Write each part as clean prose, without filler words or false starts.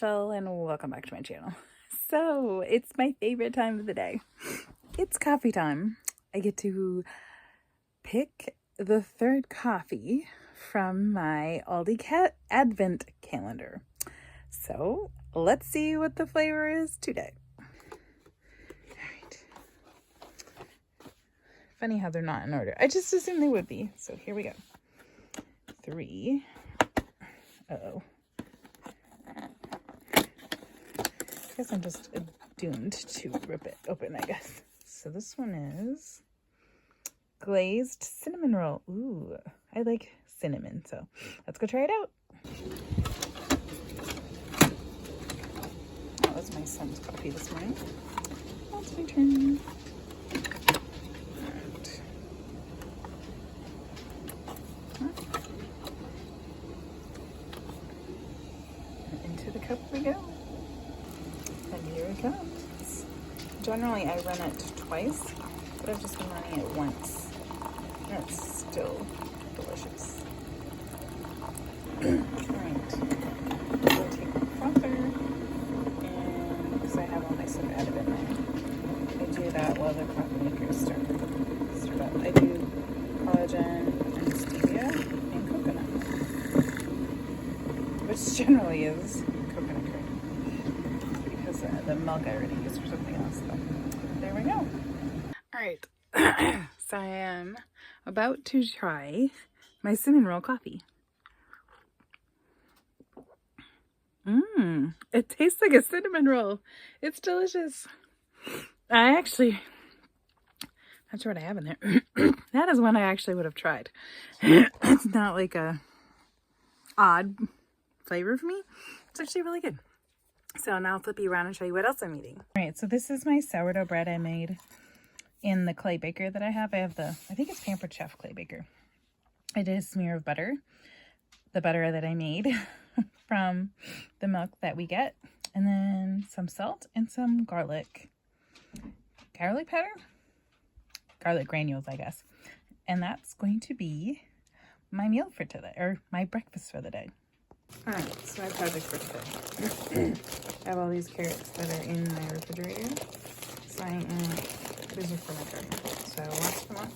Michelle and welcome back to my channel. So it's my favorite time of the day. It's coffee time. I get to pick the third coffee from my Aldi Advent Calendar. So let's see what the flavor is today. Alright. Funny how they're not in order. I just assumed they would be. So here we go. 3. Uh-oh. I guess I'm just doomed to rip it open, I guess. So this one is glazed cinnamon roll. Ooh, I like cinnamon, so let's go try it out. That was my son's coffee this morning. Now it's my turn. Right. Into the cup we go. And here it comes. Generally, I run it twice, but I've just been running it once. And it's still delicious. Alright. I'll take the frother, and because I have all my soda added in there, I do that while the coffee makers start up. I do collagen and stevia and coconut, which generally is coconut cream. The milk I already used for something else, so there we go. Alright, so I am about to try my cinnamon roll coffee. It tastes like a cinnamon roll. It's delicious. Not sure what I have in there. That is one I actually would have tried. It's not like a odd flavor for me. It's actually really good. So now I'll flip you around and show you what else I'm eating. All right, so this is my sourdough bread I made in the clay baker that I have. I have I think it's Pampered Chef clay baker. I did a smear of butter, the butter that I made from the milk that we get, and then some salt and some garlic powder? Garlic granules, I guess. And that's going to be my meal for today, or my breakfast for the day. Alright, so my project for today. I have all these carrots that are in my refrigerator. So these are for my garden. So I washed them up.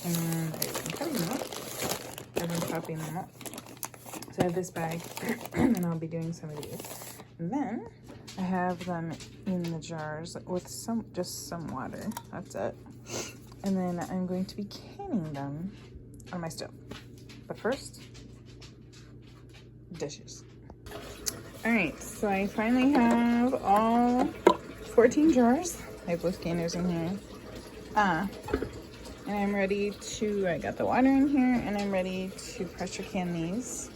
And I've been cutting them up. I've been chopping them up. So I have this bag, and I'll be doing some of these. And then I have them in the jars with just some water. That's it. And then I'm going to be canning them on my stove. But first, dishes. Alright, so I finally have all 14 jars. I have both canners in here. And I'm ready to, I got the water in here, and I'm ready to pressure can these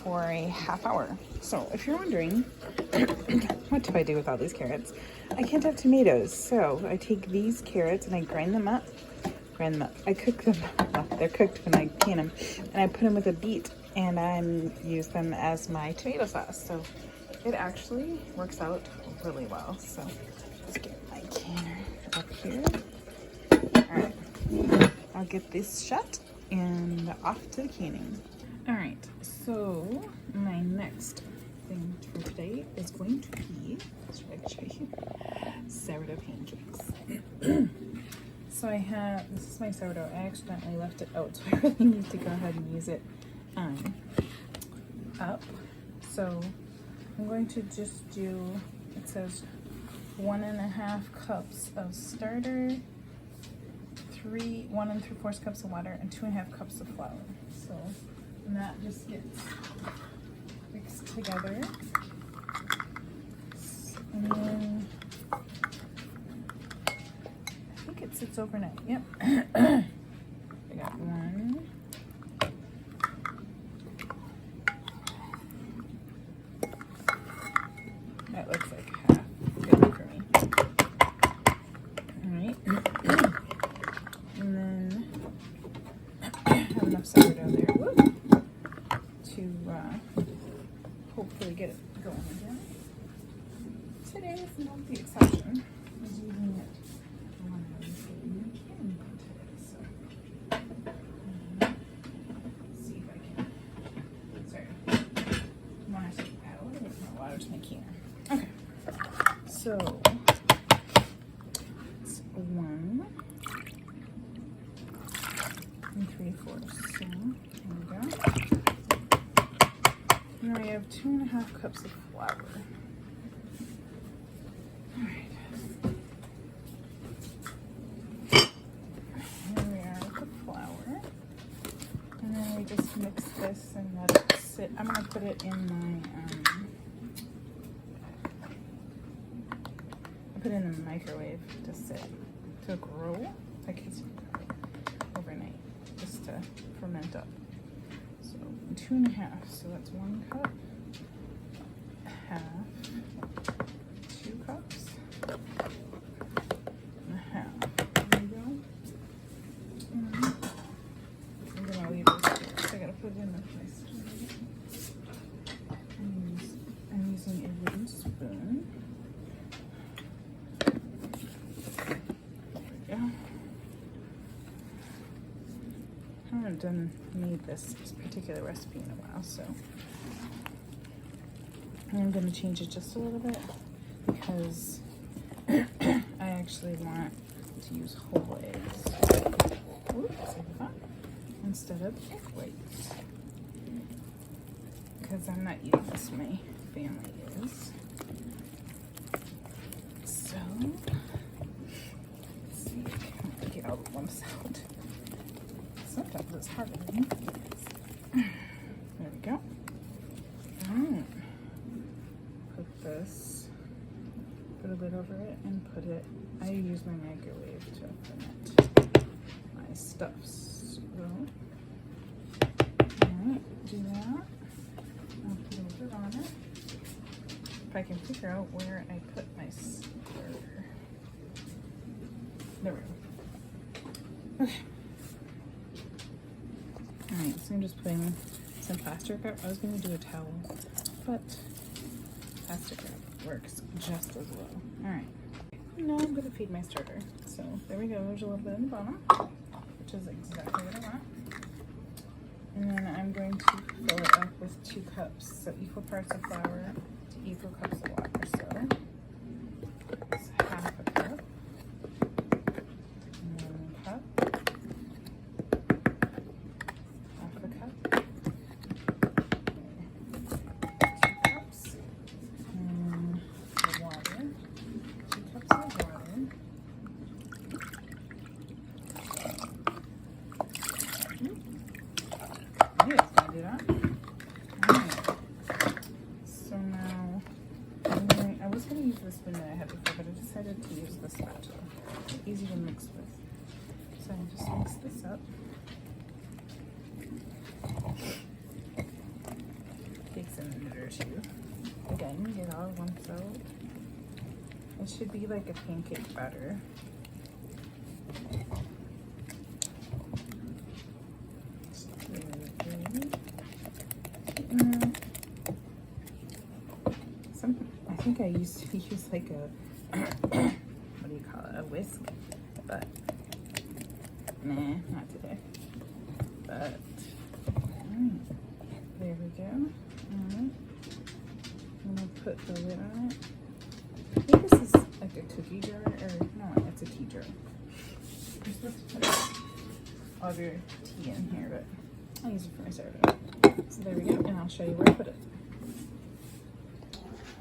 for a half hour. So if you're wondering, what do I do with all these carrots? I can't have tomatoes, so I take these carrots and I grind them up. I cook them, well, they're cooked when I can them, and I put them with a beet, and I use them as my tomato sauce. So it actually works out really well. So let's get my canner up here. All right, I'll get this shut and off to the canning. All right, so my next thing for today is going to be, should I show you? Sourdough pancakes. So this is my sourdough. I accidentally left it out, so I really need to go ahead and use it up. So I'm going to just do, it says 1.5 cups of starter, 1 3/4 cups of water, and 2.5 cups of flour. So and that just gets mixed together. And then I think it sits overnight. Yep. I got 1. That looks like half good for me. Alright. And then I have enough sourdough there to hopefully get it going again. Today is not the exception. I was using it when I was doing the canning today, so So it's 1 3/4. So there we go. And then we have 2.5 cups of flour. All right. Here we are with the flour. And then we just mix this and let it sit. I'm gonna put it in my put it in the microwave to sit, to grow, like it's overnight, just to ferment up. So 2.5, so that's 1 cup, half, 2 cups, and a half. There we go. And I'm gonna leave this here, so I gotta put it in my stove. I'm using a wooden spoon. I haven't made this particular recipe in a while, so I'm going to change it just a little bit because I actually want to use whole eggs. Oops, like that, instead of egg whites, because I'm not eating this, my family is. So let's see, I can get all the lumps out. Sometimes it's harder than you think it is. There we go. Put this, put a lid over it, and put it, I use my microwave to ferment my stuffs. So, alright, do that. I'll put a lid on it. If I can figure out where I put my starter. There we go. Okay. Alright, so I'm just putting some plastic wrap. I was going to do a towel, but plastic wrap works just as well. Alright, now I'm going to feed my starter. So there we go, there's a little bit in the bottom, which is exactly what I want. And then I'm going to fill it up with 2 cups, so equal parts of flour to equal cups of water. So it's half a cup, 1 cup, the spoon that I had before, but I decided to use the spatula. It's easy to mix with. So I just mix this up. Takes a minute or 2. Again, get all lumps out. It should be like a pancake batter. I think I used to use like a, what do you call it, a whisk, but nah, not today. But, there we go. I'm gonna put the lid on it. I think this is like a cookie jar, or no, it's a tea jar. You're supposed to put all of your tea in here, but I'll use it for my sourdough. So there we go, and I'll show you where I put it.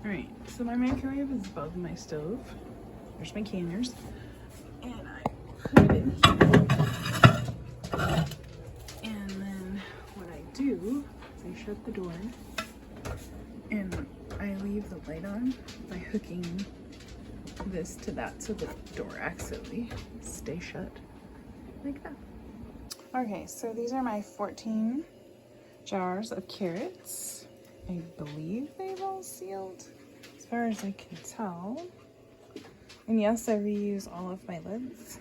Alright, so my microwave is above my stove. There's my canners. And I put it in here. And then what I do is I shut the door and I leave the light on by hooking this to that so the door actually stays shut like that. Okay, so these are my 14 jars of carrots. I believe they've all sealed as far as I can tell. And yes, I reuse all of my lids.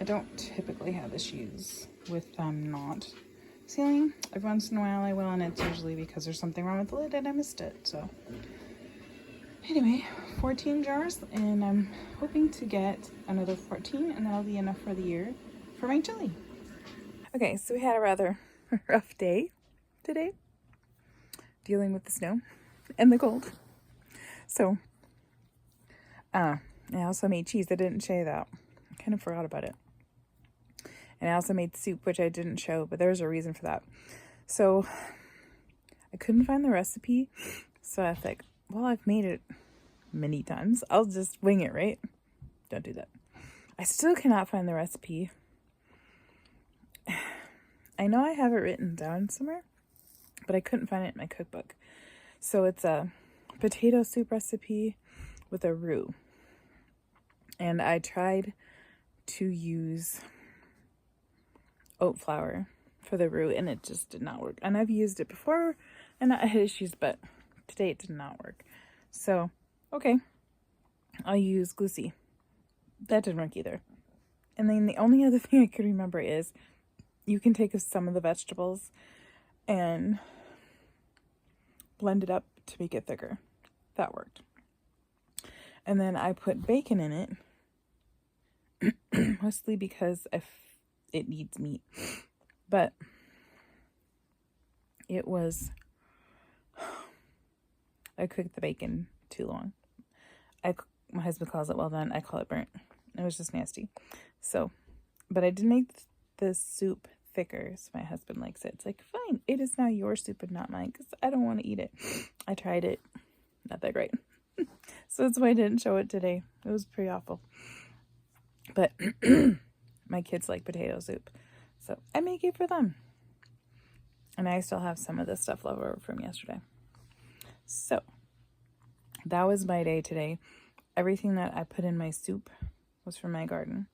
I don't typically have issues with them not sealing. Every once in a while I will, and it's usually because there's something wrong with the lid and I missed it. So anyway, 14 jars, and I'm hoping to get another 14, and that'll be enough for the year for my chili. Okay, so we had a rather rough day today, dealing with the snow and the cold. So I also made cheese. I didn't show you that. I kind of forgot about it. And I also made soup, which I didn't show, but there's a reason for that. So I couldn't find the recipe. So I was like, well, I've made it many times. I'll just wing it, right? Don't do that. I still cannot find the recipe. I know I have it written down somewhere, but I couldn't find it in my cookbook. So it's a potato soup recipe with a roux. And I tried to use oat flour for the roux, and it just did not work. And I've used it before, and I had issues, but today it did not work. So, okay, I'll use glucose. That didn't work either. And then the only other thing I could remember is you can take some of the vegetables and blend it up to make it thicker. That worked. And then I put bacon in it, mostly because it needs meat. But it was, I cooked the bacon too long. My husband calls it well done. I call it burnt. It was just nasty. So, but I did make the soup thicker, so my husband likes it. It's like, fine, it is now your soup and not mine, because I don't want to eat it. I tried it. Not that great. So that's why I didn't show it today. It was pretty awful. But my kids like potato soup, so I make it for them. And I still have some of this stuff left over from yesterday. So that was my day today. Everything that I put in my soup was from my garden.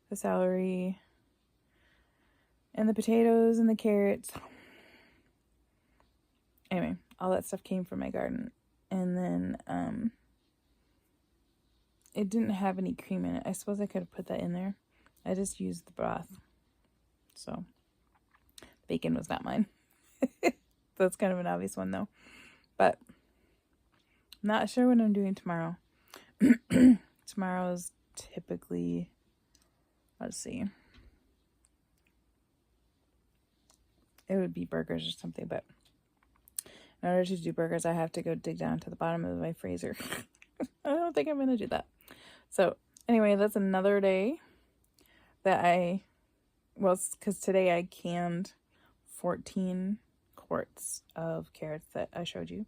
The celery and the potatoes and the carrots. Anyway, all that stuff came from my garden. And then it didn't have any cream in it. I suppose I could have put that in there. I just used the broth. So bacon was not mine. That's kind of an obvious one though. But I'm not sure what I'm doing tomorrow. Tomorrow's typically, let's see, it would be burgers or something, but in order to do burgers, I have to go dig down to the bottom of my freezer. I don't think I'm going to do that. So anyway, that's another day that because today I canned 14 quarts of carrots that I showed you.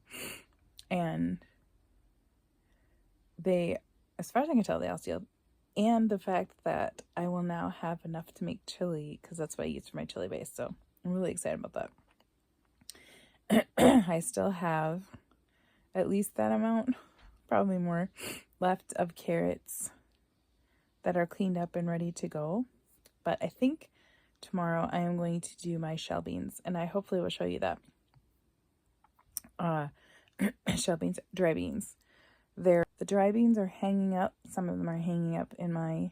And they, as far as I can tell, they all sealed. And the fact that I will now have enough to make chili, because that's what I use for my chili base. So I'm really excited about that. I still have at least that amount, probably more, left of carrots that are cleaned up and ready to go. But I think tomorrow I am going to do my shell beans, and I hopefully will show you that. Shell beans, dry beans. The dry beans are hanging up. Some of them are hanging up in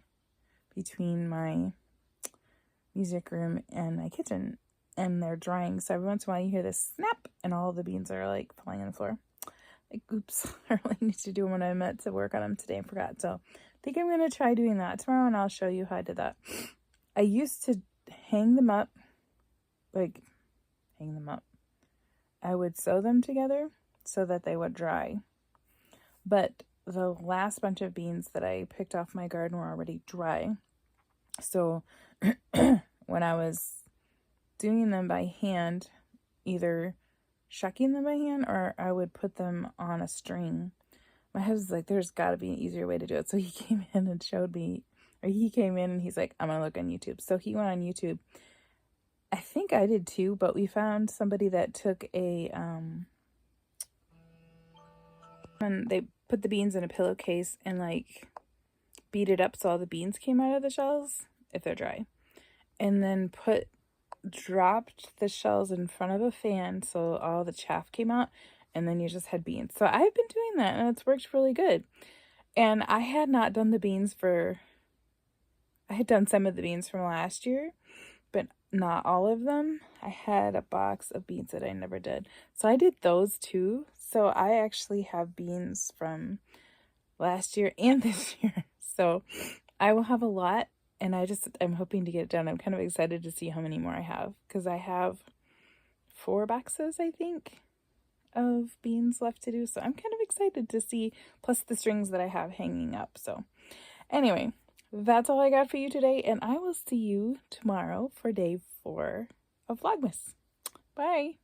between my music room and my kitchen, and they're drying. So every once in a while you hear this snap, and all the beans are like falling on the floor. Like, oops, I really need to do them when I meant to work on them today and forgot. So I think I'm going to try doing that tomorrow, and I'll show you how I did that. I used to hang them up. I would sew them together so that they would dry. But the last bunch of beans that I picked off my garden were already dry. So when I was doing them by hand, either shucking them by hand or I would put them on a string. My husband's like, there's got to be an easier way to do it. So he came in and showed me, or he came in and he's like, I'm going to look on YouTube. So he went on YouTube. I think I did too, but we found somebody that took and they put the beans in a pillowcase and like beat it up so all the beans came out of the shells if they're dry, and then dropped the shells in front of a fan so all the chaff came out, and then you just had beans. So I've been doing that, and it's worked really good. And I had not done the beans I had done some of the beans from last year, but not all of them. I had a box of beans that I never did. So I did those too. So I actually have beans from last year and this year. So I will have a lot, and I'm hoping to get it done. I'm kind of excited to see how many more I have, because I have 4 boxes, I think. of beans left to do, so I'm kind of excited to see, plus the strings that I have hanging up. So anyway, that's all I got for you today, and I will see you tomorrow for day 4 of Vlogmas. Bye!